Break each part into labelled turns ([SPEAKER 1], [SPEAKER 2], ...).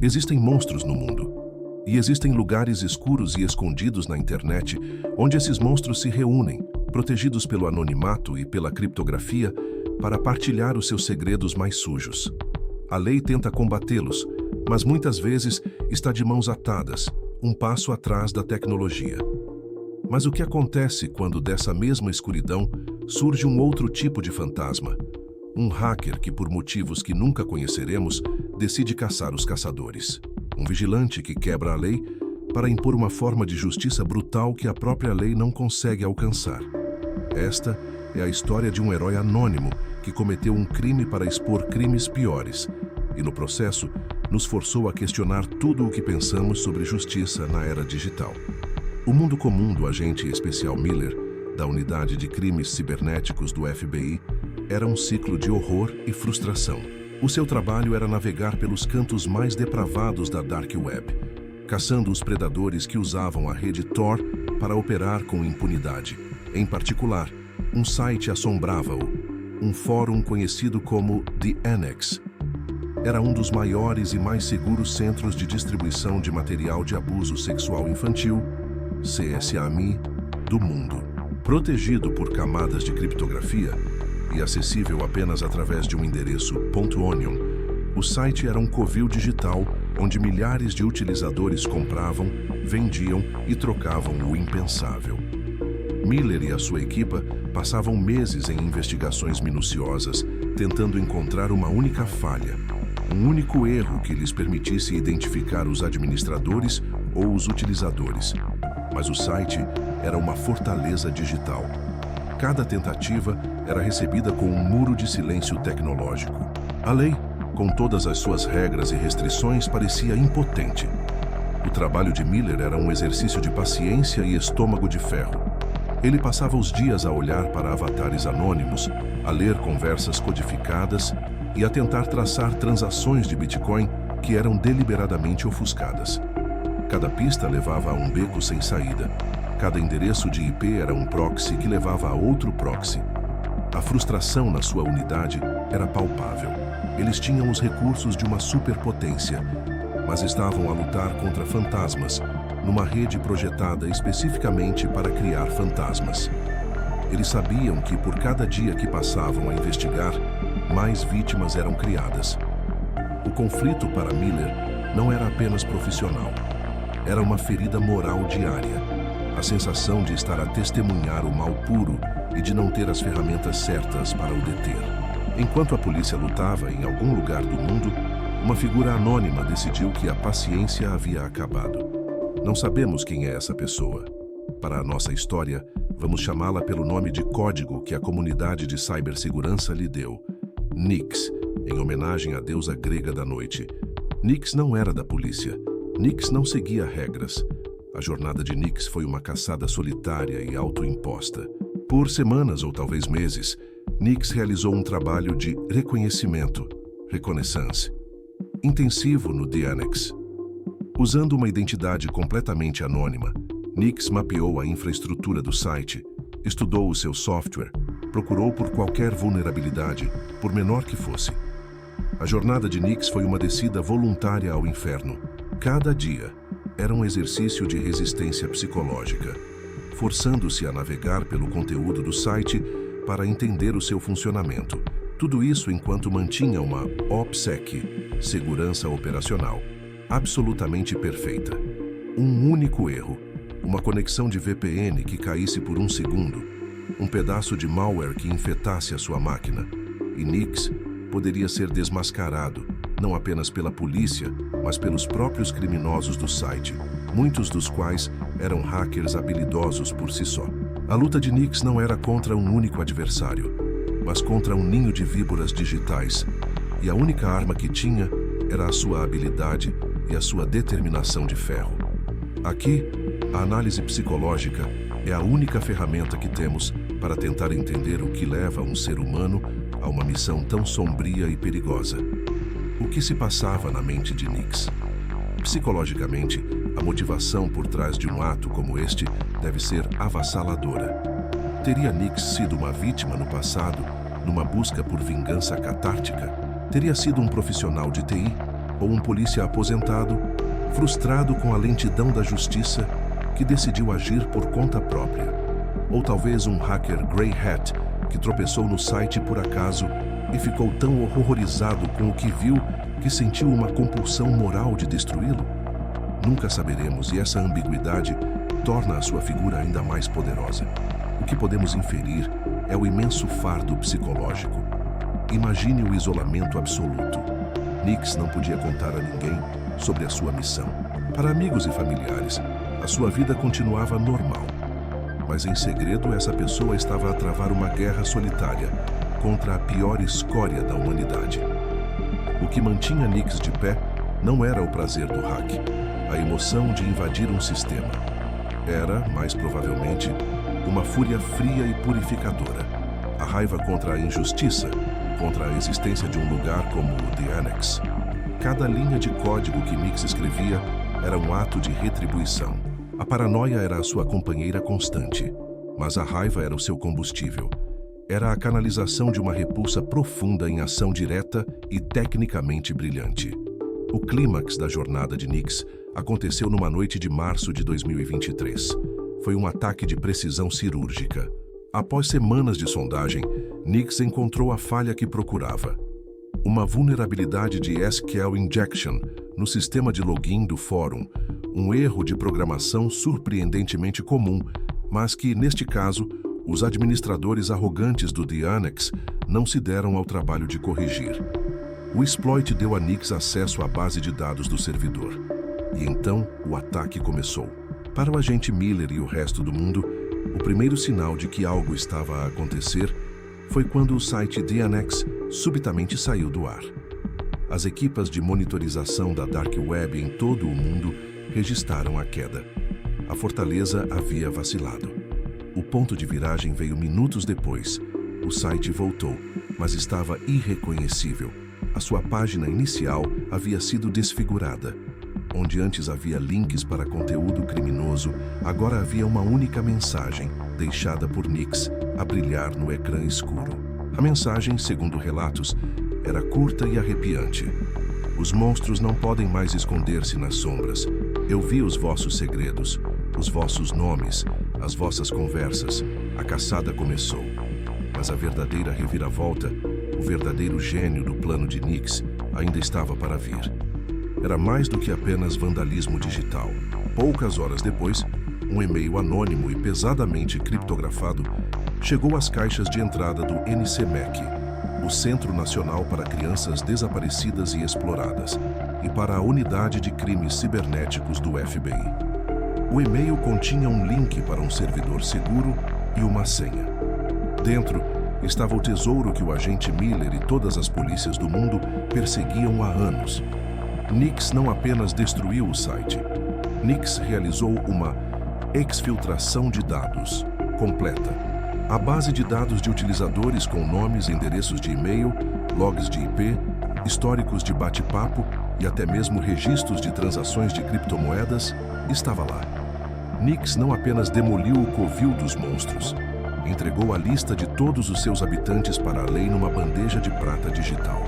[SPEAKER 1] Existem monstros no mundo. E existem lugares escuros e escondidos na internet onde esses monstros se reúnem, protegidos pelo anonimato e pela criptografia, para partilhar os seus segredos mais sujos. A lei tenta combatê-los, mas muitas vezes está de mãos atadas, um passo atrás da tecnologia. Mas o que acontece quando dessa mesma escuridão surge um outro tipo de fantasma? Um hacker que, por motivos que nunca conheceremos, decide caçar os caçadores. Um vigilante que quebra a lei para impor uma forma de justiça brutal que a própria lei não consegue alcançar. Esta é a história de um herói anônimo que cometeu um crime para expor crimes piores e, no processo, nos forçou a questionar tudo o que pensamos sobre justiça na era digital. O mundo comum do agente especial Miller, da Unidade de Crimes Cibernéticos do FBI, era um ciclo de horror e frustração. O seu trabalho era navegar pelos cantos mais depravados da Dark Web, caçando os predadores que usavam a rede Tor para operar com impunidade. Em particular, um site assombrava-o, um fórum conhecido como The Annex. Era um dos maiores e mais seguros centros de distribuição de material de abuso sexual infantil, CSAMI, do mundo. Protegido por camadas de criptografia e acessível apenas através de um endereço .onion, o site era um covil digital onde milhares de utilizadores compravam, vendiam e trocavam o impensável. Miller e a sua equipa passavam meses em investigações minuciosas, tentando encontrar uma única falha, um único erro que lhes permitisse identificar os administradores ou os utilizadores. Mas o site era uma fortaleza digital. Cada tentativa era recebida com um muro de silêncio tecnológico. A lei, com todas as suas regras e restrições, parecia impotente. O trabalho de Miller era um exercício de paciência e estômago de ferro. Ele passava os dias a olhar para avatares anônimos, a ler conversas codificadas e a tentar traçar transações de Bitcoin que eram deliberadamente ofuscadas. Cada pista levava a um beco sem saída. Cada endereço de IP era um proxy que levava a outro proxy. A frustração na sua unidade era palpável. Eles tinham os recursos de uma superpotência, mas estavam a lutar contra fantasmas, numa rede projetada especificamente para criar fantasmas. Eles sabiam que por cada dia que passavam a investigar, mais vítimas eram criadas. O conflito para Miller não era apenas profissional. Era uma ferida moral diária. A sensação de estar a testemunhar o mal puro e de não ter as ferramentas certas para o deter. Enquanto a polícia lutava em algum lugar do mundo, uma figura anônima decidiu que a paciência havia acabado. Não sabemos quem é essa pessoa. Para a nossa história, vamos chamá-la pelo nome de código que a comunidade de cibersegurança lhe deu: Nyx, em homenagem à deusa grega da noite. Nyx não era da polícia. Nyx não seguia regras. A jornada de Nyx foi uma caçada solitária e autoimposta. Por semanas ou talvez meses, Nyx realizou um trabalho de reconhecimento, reconnaissance, intensivo no The Annex. Usando uma identidade completamente anônima, Nyx mapeou a infraestrutura do site, estudou o seu software, procurou por qualquer vulnerabilidade, por menor que fosse. A jornada de Nyx foi uma descida voluntária ao inferno. Cada dia era um exercício de resistência psicológica, forçando-se a navegar pelo conteúdo do site para entender o seu funcionamento. Tudo isso enquanto mantinha uma OPSEC, segurança operacional, absolutamente perfeita. Um único erro, uma conexão de VPN que caísse por um segundo, um pedaço de malware que infectasse a sua máquina, e Nyx poderia ser desmascarado, não apenas pela polícia, mas pelos próprios criminosos do site, muitos dos quais eram hackers habilidosos por si só. A luta de Nyx não era contra um único adversário, mas contra um ninho de víboras digitais, e a única arma que tinha era a sua habilidade e a sua determinação de ferro. Aqui, a análise psicológica é a única ferramenta que temos para tentar entender o que leva um ser humano a uma missão tão sombria e perigosa. O que se passava na mente de Nyx? Psicologicamente, a motivação por trás de um ato como este deve ser avassaladora. Teria Nyx sido uma vítima no passado, numa busca por vingança catártica? Teria sido um profissional de TI? ou um polícia aposentado, frustrado com a lentidão da justiça, que decidiu agir por conta própria. Ou talvez um hacker grey hat que tropeçou no site por acaso e ficou tão horrorizado com o que viu que sentiu uma compulsão moral de destruí-lo? Nunca saberemos, e essa ambiguidade torna a sua figura ainda mais poderosa. O que podemos inferir é o imenso fardo psicológico. Imagine o isolamento absoluto. Nix não podia contar a ninguém sobre a sua missão. Para amigos e familiares, a sua vida continuava normal. Mas em segredo, essa pessoa estava a travar uma guerra solitária contra a pior escória da humanidade. O que mantinha Nix de pé não era o prazer do hack, a emoção de invadir um sistema. Era, mais provavelmente, uma fúria fria e purificadora. A raiva contra a injustiça, contra a existência de um lugar como o The Annex. Cada linha de código que Nix escrevia era um ato de retribuição. A paranoia era a sua companheira constante, mas a raiva era o seu combustível. Era a canalização de uma repulsa profunda em ação direta e tecnicamente brilhante. O clímax da jornada de Nix aconteceu numa noite de março de 2023. Foi um ataque de precisão cirúrgica. Após semanas de sondagem, Nix encontrou a falha que procurava. Uma vulnerabilidade de SQL Injection no sistema de login do fórum, um erro de programação surpreendentemente comum, mas que, neste caso, os administradores arrogantes do The Annex não se deram ao trabalho de corrigir. O exploit deu a Nix acesso à base de dados do servidor. E então o ataque começou. Para o agente Miller e o resto do mundo, o primeiro sinal de que algo estava a acontecer foi quando o site The Annex subitamente saiu do ar. As equipas de monitorização da Dark Web em todo o mundo registraram a queda. A fortaleza havia vacilado. O ponto de viragem veio minutos depois. O site voltou, mas estava irreconhecível. A sua página inicial havia sido desfigurada. Onde antes havia links para conteúdo criminoso, agora havia uma única mensagem, deixada por Nix, a brilhar no ecrã escuro. A mensagem, segundo relatos, era curta e arrepiante. Os monstros não podem mais esconder-se nas sombras. Eu vi os vossos segredos, os vossos nomes, as vossas conversas. A caçada começou. Mas a verdadeira reviravolta, o verdadeiro gênio do plano de Nix, ainda estava para vir. Era mais do que apenas vandalismo digital. Poucas horas depois, um e-mail anônimo e pesadamente criptografado chegou às caixas de entrada do NCMEC, o Centro Nacional para Crianças Desaparecidas e Exploradas, e para a Unidade de Crimes Cibernéticos do FBI. O e-mail continha um link para um servidor seguro e uma senha. Dentro estava o tesouro que o agente Miller e todas as polícias do mundo perseguiam há anos. Nix não apenas destruiu o site. Nix realizou uma exfiltração de dados completa. A base de dados de utilizadores com nomes, endereços de e-mail, logs de IP, históricos de bate-papo e até mesmo registros de transações de criptomoedas estava lá. Nix não apenas demoliu o covil dos monstros, entregou a lista de todos os seus habitantes para a lei numa bandeja de prata digital.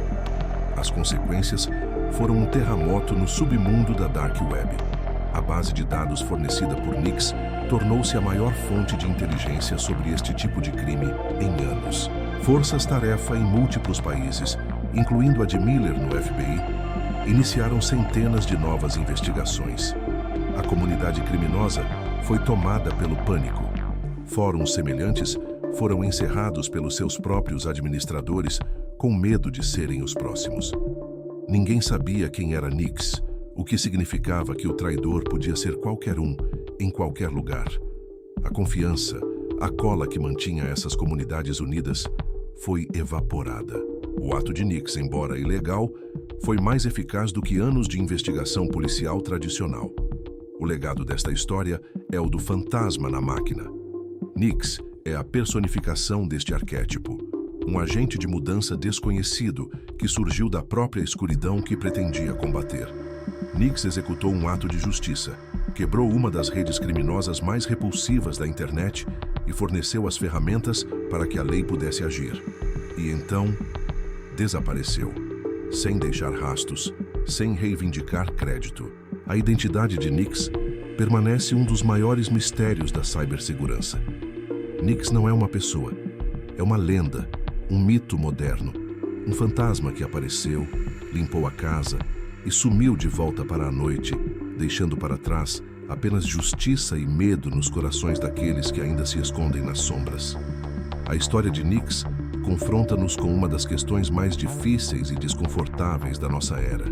[SPEAKER 1] As consequências foram um terremoto no submundo da Dark Web. A base de dados fornecida por Nix tornou-se a maior fonte de inteligência sobre este tipo de crime em anos. Forças-tarefa em múltiplos países, incluindo a de Miller no FBI, iniciaram centenas de novas investigações. A comunidade criminosa foi tomada pelo pânico. Fóruns semelhantes foram encerrados pelos seus próprios administradores com medo de serem os próximos. Ninguém sabia quem era Nix, o que significava que o traidor podia ser qualquer um, em qualquer lugar. A confiança, a cola que mantinha essas comunidades unidas, foi evaporada. O ato de Nix, embora ilegal, foi mais eficaz do que anos de investigação policial tradicional. O legado desta história é o do fantasma na máquina. Nix é a personificação deste arquétipo, um agente de mudança desconhecido que surgiu da própria escuridão que pretendia combater. Nix executou um ato de justiça, quebrou uma das redes criminosas mais repulsivas da internet e forneceu as ferramentas para que a lei pudesse agir. E então, desapareceu, sem deixar rastros, sem reivindicar crédito. A identidade de Nix permanece um dos maiores mistérios da cibersegurança. Nix não é uma pessoa, é uma lenda, um mito moderno, um fantasma que apareceu, limpou a casa e sumiu de volta para a noite, deixando para trás apenas justiça e medo nos corações daqueles que ainda se escondem nas sombras. A história de Nix confronta-nos com uma das questões mais difíceis e desconfortáveis da nossa era.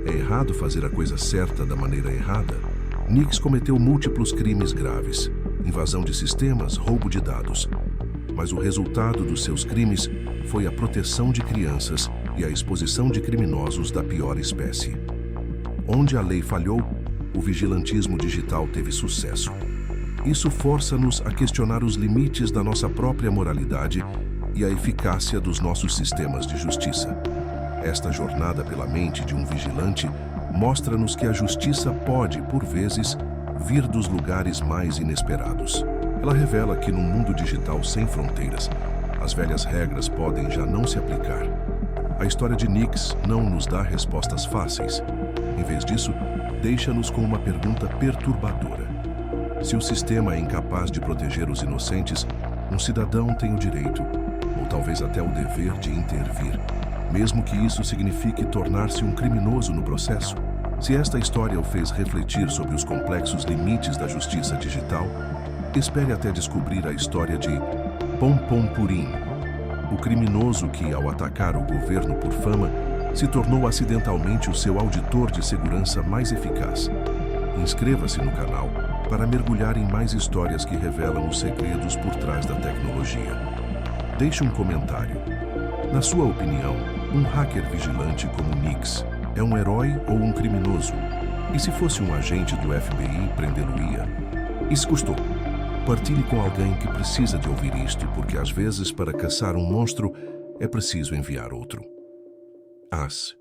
[SPEAKER 1] É errado fazer a coisa certa da maneira errada? Nix cometeu múltiplos crimes graves, invasão de sistemas, roubo de dados. Mas o resultado dos seus crimes foi a proteção de crianças e a exposição de criminosos da pior espécie. Onde a lei falhou, o vigilantismo digital teve sucesso. Isso força-nos a questionar os limites da nossa própria moralidade e a eficácia dos nossos sistemas de justiça. Esta jornada pela mente de um vigilante mostra-nos que a justiça pode, por vezes, vir dos lugares mais inesperados. Ela revela que num mundo digital sem fronteiras, as velhas regras podem já não se aplicar. A história de Nix não nos dá respostas fáceis. Em vez disso, deixa-nos com uma pergunta perturbadora. Se o sistema é incapaz de proteger os inocentes, um cidadão tem o direito, ou talvez até o dever de intervir, mesmo que isso signifique tornar-se um criminoso no processo. Se esta história o fez refletir sobre os complexos limites da justiça digital, espere até descobrir a história de Pompom Purim, o criminoso que, ao atacar o governo por fama, se tornou acidentalmente o seu auditor de segurança mais eficaz. Inscreva-se no canal para mergulhar em mais histórias que revelam os segredos por trás da tecnologia. Deixe um comentário. Na sua opinião, um hacker vigilante como Nix é um herói ou um criminoso? E se fosse um agente do FBI, prendê-lo-ia? E se custou? Partilhe com alguém que precisa de ouvir isto, porque às vezes para caçar um monstro é preciso enviar outro. As